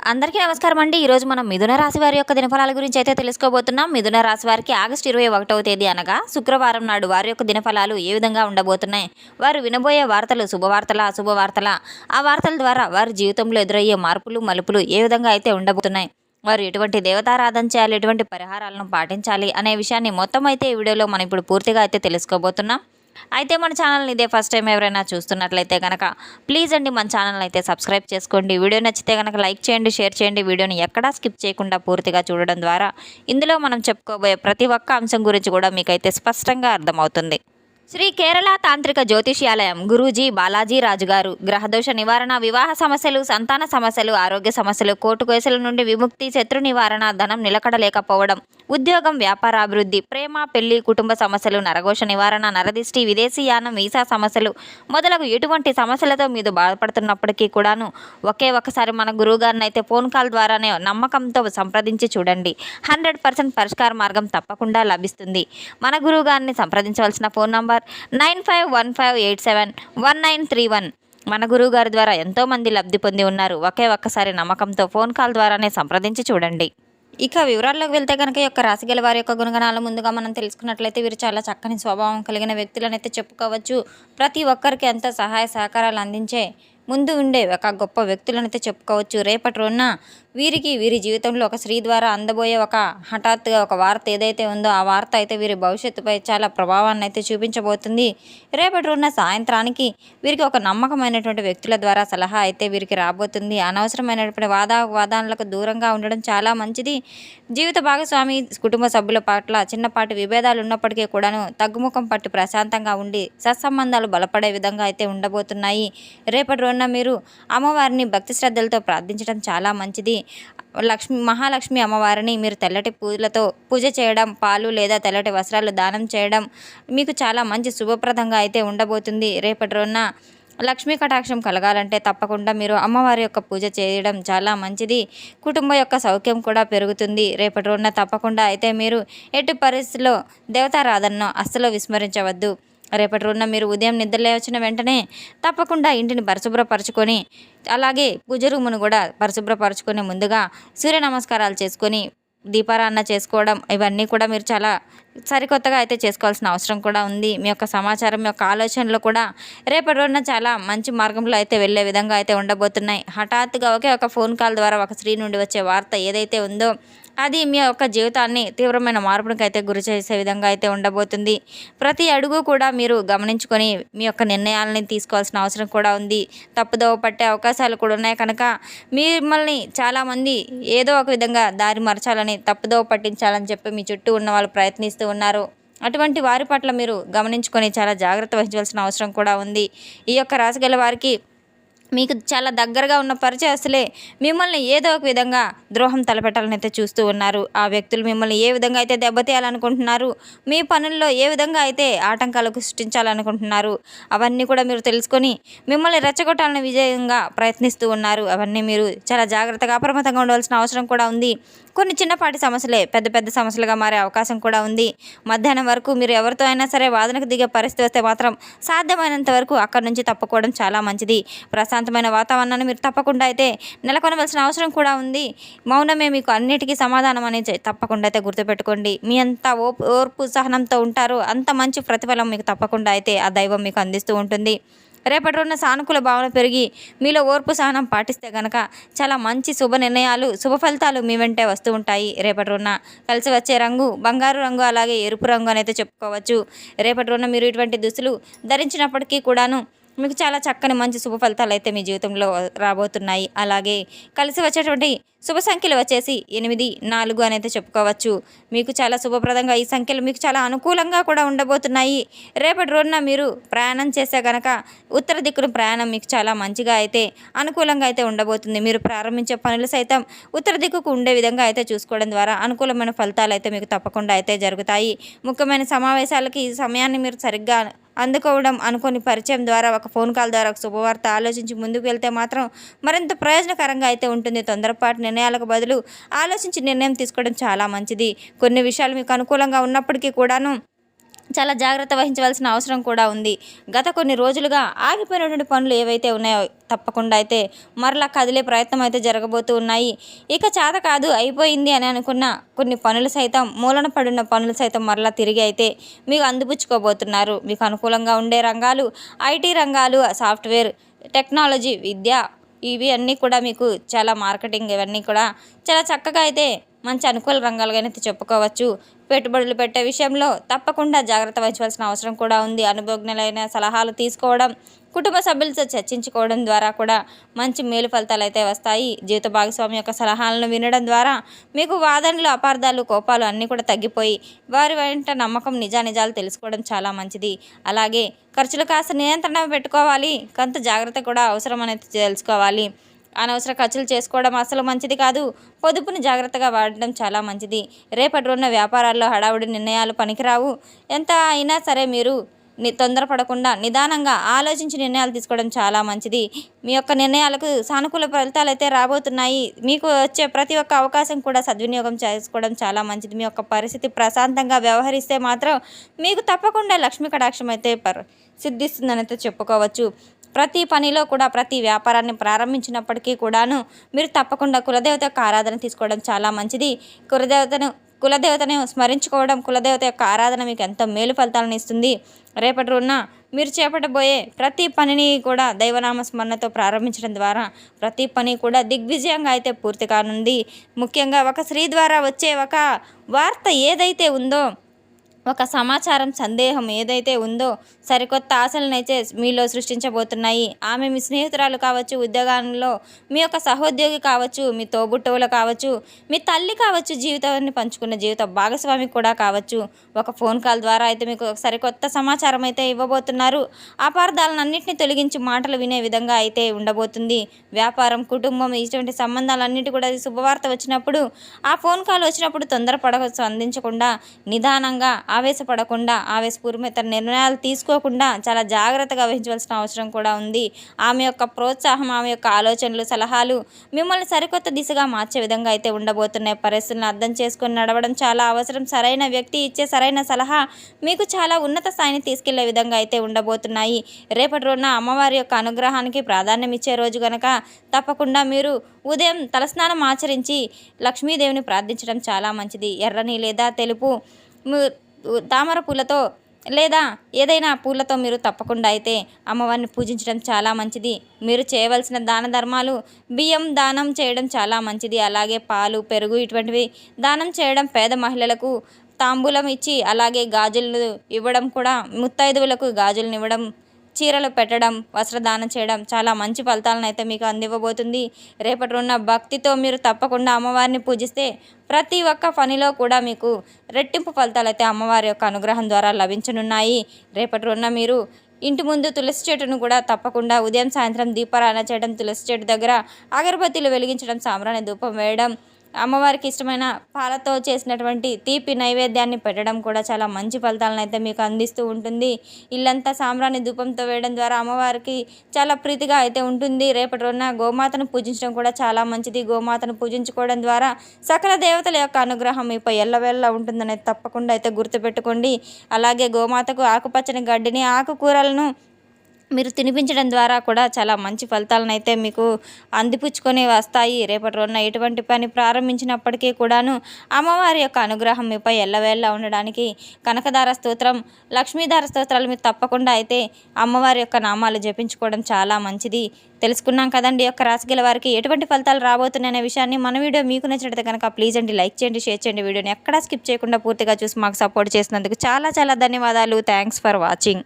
అందరికీ నమస్కారం అండి. ఈరోజు మనం మిథున రాశి వారి యొక్క దినఫలాల గురించి అయితే తెలుసుకోబోతున్నాం. మిథున రాశి వారికి ఆగస్టు 21వ తేదీ అనగా శుక్రవారం నాడు వారి యొక్క దినఫలాలు ఏ విధంగా ఉండబోతున్నాయి, వారు వినబోయే వార్తలు శుభవార్తలా అశుభవార్తలా, ఆ వార్తల ద్వారా వారి జీవితంలో ఎదురయ్యే మార్పులు మలుపులు ఏ విధంగా అయితే ఉండబోతున్నాయి, వారు ఎటువంటి దేవతారాధన చేయాలి, ఎటువంటి పరిహారాలను పాటించాలి అనే విషయాన్ని మొత్తం అయితే ఈ వీడియోలో మనం ఇప్పుడు పూర్తిగా అయితే తెలుసుకోబోతున్నాం. అయితే మన ఛానల్ని ఇదే ఫస్ట్ టైం ఎవరైనా చూస్తున్నట్లయితే కనుక ప్లీజ్ అండి మన ఛానల్ అయితే సబ్స్క్రైబ్ చేసుకోండి. వీడియో నచ్చితే కనుక లైక్ చేయండి, షేర్ చేయండి. వీడియోని ఎక్కడా స్కిప్ చేయకుండా పూర్తిగా చూడడం ద్వారా ఇందులో మనం చెప్పుకోబోయే ప్రతి ఒక్క అంశం గురించి కూడా మీకైతే స్పష్టంగా అర్థమవుతుంది. శ్రీ కేరళ తాంత్రిక జ్యోతిష్యాలయం గురూజీ బాలాజీ రాజు గారు గ్రహదోష నివారణ, వివాహ సమస్యలు, సంతాన సమస్యలు, ఆరోగ్య సమస్యలు, కోర్టు కేసుల నుండి విముక్తి, శత్రు నివారణ, ధనం నిలకడ లేకపోవడం, ఉద్యోగం, వ్యాపారాభివృద్ధి, ప్రేమ, పెళ్లి, కుటుంబ సమస్యలు, నరఘోష నివారణ, నరదిష్టి, విదేశీయానం, వీసా సమస్యలు మొదలగు ఎటువంటి సమస్యలతో మీరు బాధపడుతున్నప్పటికీ కూడాను ఒకసారి మన గురువు గారిని అయితే ఫోన్ కాల్ ద్వారానే నమ్మకంతో సంప్రదించి చూడండి. 100% పరిష్కార మార్గం తప్పకుండా లభిస్తుంది. మన గురువు గారిని సంప్రదించవలసిన ఫోన్ నంబర్ 9515871931. మన గురువు గారి ద్వారా ఎంతోమంది లబ్ధి పొంది ఉన్నారు. ఒక్కసారి నమ్మకంతో ఫోన్ కాల్ ద్వారానే సంప్రదించి చూడండి. ఇక వివరాల్లోకి వెళ్తే కనుక యొక్క రాశి గల వారి యొక్క గుణగణాలు ముందుగా మనం తెలుసుకున్నట్లయితే వీరు చాలా చక్కని స్వభావం కలిగిన వ్యక్తులను అయితే చెప్పుకోవచ్చు. ప్రతి ఒక్కరికి ఎంతో సహాయ సహకారాలు అందించే ముందు ఉండే ఒక గొప్ప వ్యక్తులను అయితే చెప్పుకోవచ్చు. రేపటి రోజున వీరికి వీరి జీవితంలో ఒక స్త్రీ ద్వారా అందబోయే ఒక హఠాత్తుగా ఒక వార్త ఏదైతే ఉందో ఆ వార్త అయితే వీరి భవిష్యత్తుపై చాలా ప్రభావాన్ని అయితే చూపించబోతుంది. రేపటి రోజున సాయంత్రానికి వీరికి ఒక నమ్మకమైనటువంటి వ్యక్తుల ద్వారా సలహా అయితే వీరికి రాబోతుంది. అనవసరమైనటువంటి వాదాలకు దూరంగా ఉండడం చాలా మంచిది. జీవిత భాగస్వామి కుటుంబ సభ్యుల పట్ల చిన్నపాటి విభేదాలు ఉన్నప్పటికీ కూడాను తగ్గుముఖం పట్టి ప్రశాంతంగా ఉండి సత్సంబంధాలు బలపడే విధంగా అయితే ఉండబోతున్నాయి. రేపటి రోజున మీరు అమ్మవారిని భక్తి శ్రద్ధలతో ప్రార్థించడం చాలా మంచిది. మహాలక్ష్మి అమ్మవారిని మీరు తెల్లటి పూలతో పూజ చేయడం, పాలు లేదా తెల్లటి వస్త్రాలు దానం చేయడం మీకు చాలా మంచి శుభప్రదంగా అయితే ఉండబోతుంది. రేపటి రోజున లక్ష్మీ కటాక్షం కలగాలంటే తప్పకుండా మీరు అమ్మవారి యొక్క పూజ చేయడం చాలా మంచిది. కుటుంబం యొక్క సౌఖ్యం కూడా పెరుగుతుంది. రేపటి రోజున తప్పకుండా అయితే మీరు ఎట్టి పరిస్థితుల్లో దేవతారాధనను అస్సలు విస్మరించవద్దు. రేపటి రోజున మీరు ఉదయం నిద్ర లేచిన వెంటనే తప్పకుండా ఇంటిని పరిశుభ్రపరచుకొని అలాగే పూజ రూమును కూడా పరిశుభ్రపరచుకొని ముందుగా సూర్య నమస్కారాలు చేసుకొని దీపారాధన చేసుకోవడం ఇవన్నీ కూడా మీరు చాలా సరికొత్తగా అయితే చేసుకోవాల్సిన అవసరం కూడా ఉంది. మీ యొక్క సమాచారం, మీ యొక్క ఆలోచనలు కూడా రేపటి రోజున చాలా మంచి మార్గంలో అయితే వెళ్ళే విధంగా అయితే ఉండబోతున్నాయి. హఠాత్తుగా ఒక ఫోన్ కాల్ ద్వారా ఒక స్త్రీ నుండి వచ్చే వార్త ఏదైతే ఉందో అది మీ యొక్క జీవితాన్ని తీవ్రమైన మార్పునికి అయితే గురి చేసే విధంగా అయితే ఉండబోతుంది. ప్రతి అడుగు కూడా మీరు గమనించుకొని మీ యొక్క నిర్ణయాలని తీసుకోవాల్సిన అవసరం కూడా ఉంది. తప్పుదోవ పట్టే అవకాశాలు కూడా ఉన్నాయి కనుక మిమ్మల్ని చాలామంది ఏదో ఒక విధంగా దారి మరచాలని, తప్పుదోవ పట్టించాలని చెప్పి మీ చుట్టూ ఉన్న వాళ్ళు ప్రయత్నిస్తూ ఉన్నారు. అటువంటి వారి పట్ల మీరు గమనించుకొని చాలా జాగ్రత్త వహించవలసిన అవసరం కూడా ఉంది. ఈ యొక్క రాశి గల వారికి మీకు చాలా దగ్గరగా ఉన్న పరిచయస్తులే మిమ్మల్ని ఏదో ఒక విధంగా ద్రోహం తలపెట్టాలని అయితే చూస్తూ ఉన్నారు. ఆ వ్యక్తులు మిమ్మల్ని ఏ విధంగా అయితే దెబ్బతీయాలనుకుంటున్నారు, మీ పనుల్లో ఏ విధంగా అయితే ఆటంకాలు సృష్టించాలనుకుంటున్నారు అవన్నీ కూడా మీరు తెలుసుకొని మిమ్మల్ని రెచ్చగొట్టాలని విజయంగా ప్రయత్నిస్తూ ఉన్నారు. అవన్నీ మీరు చాలా జాగ్రత్తగా అప్రమత్తంగా ఉండవలసిన అవసరం కూడా ఉంది. కొన్ని చిన్నపాటి సమస్యలే పెద్ద పెద్ద సమస్యలుగా మారే అవకాశం కూడా ఉంది. మధ్యాహ్నం వరకు మీరు ఎవరితో అయినా సరే వాదనకు దిగే పరిస్థితి వస్తే మాత్రం సాధ్యమైనంత వరకు అక్కడి నుంచి తప్పుకోవడం చాలా మంచిది. ప్రశాంతమైన వాతావరణాన్ని మీరు తప్పకుండా అయితే నెలకొనవలసిన అవసరం కూడా ఉంది. మౌనమే మీకు అన్నిటికీ సమాధానం అనేది తప్పకుండా అయితే గుర్తుపెట్టుకోండి. మీ అంత ఓర్పు సహనంతో ఉంటారో అంత మంచి ప్రతిఫలం మీకు తప్పకుండా అయితే ఆ దైవం మీకు అందిస్తూ ఉంటుంది. రేపటి రోజున సానుకూల భావన పెరిగి మీలో ఓర్పు సహనం పాటిస్తే కనుక చాలా మంచి శుభ నిర్ణయాలు, శుభ ఫలితాలు మీ వెంటే వస్తూ ఉంటాయి. రేపటి రోజున కలిసి వచ్చే రంగు బంగారు రంగు, అలాగే ఎరుపు రంగు అని అయితే చెప్పుకోవచ్చు. రేపటి రోజున మీరు ఇటువంటి దుస్తులు ధరించినప్పటికీ కూడాను మీకు చాలా చక్కని మంచి శుభ ఫలితాలు అయితే మీ జీవితంలో రాబోతున్నాయి. అలాగే కలిసి వచ్చేటువంటి శుభ సంఖ్యలు వచ్చేసి 8, 4 అని అయితే చెప్పుకోవచ్చు. మీకు చాలా శుభప్రదంగా ఈ సంఖ్యలు మీకు చాలా అనుకూలంగా కూడా ఉండబోతున్నాయి. రేపటి రోజున మీరు ప్రయాణం చేస్తే కనుక ఉత్తర దిక్కున ప్రయాణం మీకు చాలా మంచిగా అయితే అనుకూలంగా అయితే ఉండబోతుంది. మీరు ప్రారంభించే పనులు సైతం ఉత్తర దిక్కుకు ఉండే విధంగా అయితే చూసుకోవడం ద్వారా అనుకూలమైన ఫలితాలు అయితే మీకు తప్పకుండా అయితే జరుగుతాయి. ముఖ్యమైన సమావేశాలకి ఈ సమయాన్ని మీరు సరిగ్గా అందుకోవడం, అనుకోని పరిచయం ద్వారా ఒక ఫోన్ కాల్ ద్వారా ఒక శుభవార్త ఆలోచించి ముందుకు వెళ్తే మాత్రం మరింత ప్రయోజనకరంగా అయితే ఉంటుంది. తొందరపాటు నిర్ణయాలకు బదులు ఆలోచించి నిర్ణయం తీసుకోవడం చాలా మంచిది. కొన్ని విషయాలు మీకు అనుకూలంగా ఉన్నప్పటికీ కూడాను చాలా జాగ్రత్త వహించవలసిన అవసరం కూడా ఉంది. గత కొన్ని రోజులుగా ఆగిపోయినటువంటి పనులు ఏవైతే ఉన్నాయో తప్పకుండా అయితే మరలా కదిలే ప్రయత్నం అయితే జరగబోతూ ఉన్నాయి. ఇక చేత కాదు అయిపోయింది అని అనుకున్న కొన్ని పనులు సైతం మూలన పడున్న పనులు సైతం మరలా తిరిగి అయితే మీకు అందిపుచ్చుకోబోతున్నారు. మీకు అనుకూలంగా ఉండే రంగాలు ఐటీ రంగాలు, సాఫ్ట్వేర్, టెక్నాలజీ, విద్య, ఇవి అన్నీ కూడా మీకు చాలా మార్కెటింగ్ ఇవన్నీ కూడా చాలా చక్కగా అయితే మంచి అనుకూల రంగాలుగా అయితే చెప్పుకోవచ్చు. పెట్టుబడులు పెట్టే విషయంలో తప్పకుండా జాగ్రత్త వహించవలసిన అవసరం కూడా ఉంది. అనుభవజ్ఞులైన సలహాలు తీసుకోవడం, కుటుంబ సభ్యులతో చర్చించుకోవడం ద్వారా కూడా మంచి మేలు ఫలితాలు అయితే వస్తాయి. జీవిత భాగస్వామి యొక్క సలహాలను వినడం ద్వారా మీకు వాదనలు, అపార్థాలు, కోపాలు అన్నీ కూడా తగ్గిపోయి వారి వెంట నమ్మకం, నిజానిజాలు తెలుసుకోవడం చాలా మంచిది. అలాగే ఖర్చులు కాస్త నియంత్రణ పెట్టుకోవాలి. కొంత జాగ్రత్త కూడా అవసరం అనేది తెలుసుకోవాలి. అనవసర ఖర్చులు చేసుకోవడం అసలు మంచిది కాదు. పొదుపుని జాగ్రత్తగా వాడడం చాలా మంచిది. రేపటి రోజున వ్యాపారాల్లో హడావుడి నిర్ణయాలు పనికిరావు. ఎంత అయినా సరే మీరు తొందరపడకుండా నిదానంగా ఆలోచించి నిర్ణయాలు తీసుకోవడం చాలా మంచిది. మీ యొక్క నిర్ణయాలకు సానుకూల ఫలితాలు అయితే రాబోతున్నాయి. మీకు వచ్చే ప్రతి ఒక్క అవకాశం కూడా సద్వినియోగం చేసుకోవడం చాలా మంచిది. మీ యొక్క పరిస్థితి ప్రశాంతంగా వ్యవహరిస్తే మాత్రం మీకు తప్పకుండా లక్ష్మీ కటాక్షం అయితే సిద్ధిస్తుందని అయితే చెప్పుకోవచ్చు. ప్రతి పనిలో కూడా ప్రతి వ్యాపారాన్ని ప్రారంభించినప్పటికీ కూడాను మీరు తప్పకుండా కులదేవత యొక్క ఆరాధన తీసుకోవడం చాలా మంచిది. కులదేవతను స్మరించుకోవడం, కులదేవత యొక్క ఆరాధన మీకు ఎంతో మేలు ఫలితాలను ఇస్తుంది. రేపటి రోజున మీరు చేపట్టబోయే ప్రతి పనిని కూడా దైవనామ స్మరణతో ప్రారంభించడం ద్వారా ప్రతి పని కూడా దిగ్విజయంగా అయితే పూర్తి కానుంది. ముఖ్యంగా ఒక స్త్రీ ద్వారా వచ్చే ఒక వార్త ఏదైతే ఉందో, ఒక సమాచారం, సందేహం ఏదైతే ఉందో సరికొత్త ఆశలనైతే మీలో సృష్టించబోతున్నాయి. ఆమె మీ స్నేహితురాలు కావచ్చు, ఉద్యోగాల్లో మీ యొక్క సహోద్యోగి కావచ్చు, మీ తోబుట్టువులు కావచ్చు, మీ తల్లి కావచ్చు, జీవితాన్ని పంచుకున్న జీవిత భాగస్వామి కూడా కావచ్చు. ఒక ఫోన్ కాల్ ద్వారా అయితే మీకు సరికొత్త సమాచారం అయితే ఇవ్వబోతున్నారు. అపార్థాలను అన్నింటినీ తొలగించి మాటలు వినే విధంగా అయితే ఉండబోతుంది. వ్యాపారం, కుటుంబం, ఇటువంటి సంబంధాలన్నిటి కూడా శుభవార్త వచ్చినప్పుడు, ఆ ఫోన్ కాల్ వచ్చినప్పుడు స్పందించకుండా నిదానంగా, ఆవేశపడకుండా, ఆవేశపూరిత నిర్ణయాలు తీసుకోకుండా చాలా జాగ్రత్తగా వహించవలసిన అవసరం కూడా ఉంది. ఆమె యొక్క ప్రోత్సాహం, ఆమె యొక్క ఆలోచనలు, సలహాలు మిమ్మల్ని సరికొత్త దిశగా మార్చే విధంగా అయితే ఉండబోతున్నాయి. పరిస్థితులను అర్థం చేసుకొని నడవడం చాలా అవసరం. సరైన వ్యక్తి ఇచ్చే సరైన సలహా మీకు చాలా ఉన్నత స్థాయిని తీసుకెళ్లే విధంగా అయితే ఉండబోతున్నాయి. రేపటి రోజున అమ్మవారి యొక్క అనుగ్రహానికి ప్రాధాన్యం ఇచ్చే రోజు కనుక తప్పకుండా మీరు ఉదయం తలస్నానం ఆచరించి లక్ష్మీదేవిని ప్రార్థించడం చాలా మంచిది. ఎర్రని లేదా తెలుపు తామర పూలతో లేదా ఏదైనా పూలతో మీరు తప్పకుండా అయితే అమ్మవారిని పూజించడం చాలా మంచిది. మీరు చేయవలసిన దాన ధర్మాలు, బియ్యం దానం చేయడం చాలా మంచిది. అలాగే పాలు, పెరుగు ఇటువంటివి దానం చేయడం, పేద మహిళలకు తాంబూలం ఇచ్చి అలాగే గాజులు ఇవ్వడం కూడా, ముత్తైదువులకు గాజులను ఇవ్వడం, చీరలు పెట్టడం, వస్త్రదానం చేయడం చాలా మంచి ఫలితాలను అయితే మీకు అందివ్వబోతుంది. రేపటి రోజున భక్తితో మీరు తప్పకుండా అమ్మవారిని పూజిస్తే ప్రతి ఒక్క పనిలో కూడా మీకు రెట్టింపు ఫలితాలు అయితే అమ్మవారి యొక్క అనుగ్రహం ద్వారా లభించనున్నాయి. రేపటి రోజున మీరు ఇంటి ముందు తులసి చెట్టును కూడా తప్పకుండా ఉదయం సాయంత్రం దీపారాధన చేయడం, తులసి చెట్టు దగ్గర అగరబత్తీలు వెలిగించడం, సాంబ్రాణి ధూపం వేయడం, అమ్మవారికి ఇష్టమైన పాలతో చేసినటువంటి తీపి నైవేద్యాన్ని పెట్టడం కూడా చాలా మంచి ఫలితాలను అయితే మీకు అందిస్తూ ఉంటుంది. ఇల్లంతా సాంబ్రాణి ధూపంతో వేయడం ద్వారా అమ్మవారికి చాలా ప్రీతిగా అయితే ఉంటుంది. రేపటి రోజున గోమాతను పూజించడం కూడా చాలా మంచిది. గోమాతను పూజించుకోవడం ద్వారా సకల దేవతల యొక్క అనుగ్రహం మీపై ఎల్లవేళలా ఉంటుందనేది తప్పకుండా అయితే గుర్తుపెట్టుకోండి. అలాగే గోమాతకు ఆకుపచ్చని గడ్డిని, ఆకుకూరలను మీరు తినిపించడం ద్వారా కూడా చాలా మంచి ఫలితాలను అయితే మీకు అందిపుచ్చుకొని వస్తాయి. రేపటి రోజున ఎటువంటి పని ప్రారంభించినప్పటికీ కూడాను అమ్మవారి యొక్క అనుగ్రహం మీపై ఎల్లవేళలా ఉండడానికి కనకదార స్తోత్రం, లక్ష్మీదార స్తోత్రాలు మీరు తప్పకుండా అయితే అమ్మవారి యొక్క నామాలు జపించుకోవడం చాలా మంచిది. తెలుసుకున్నాం కదండి యొక్క రాశి గల వారికి ఎటువంటి ఫలితాలు రాబోతున్నాయనే విషయాన్ని. మన వీడియో మీకు నచ్చినట్లయితే కనుక ప్లీజ్ అండి లైక్ చేయండి, షేర్ చేయండి. వీడియోని ఎక్కడా స్కిప్ చేయకుండా పూర్తిగా చూసి మాకు సపోర్ట్ చేసినందుకు చాలా చాలా ధన్యవాదాలు. Thanks for watching.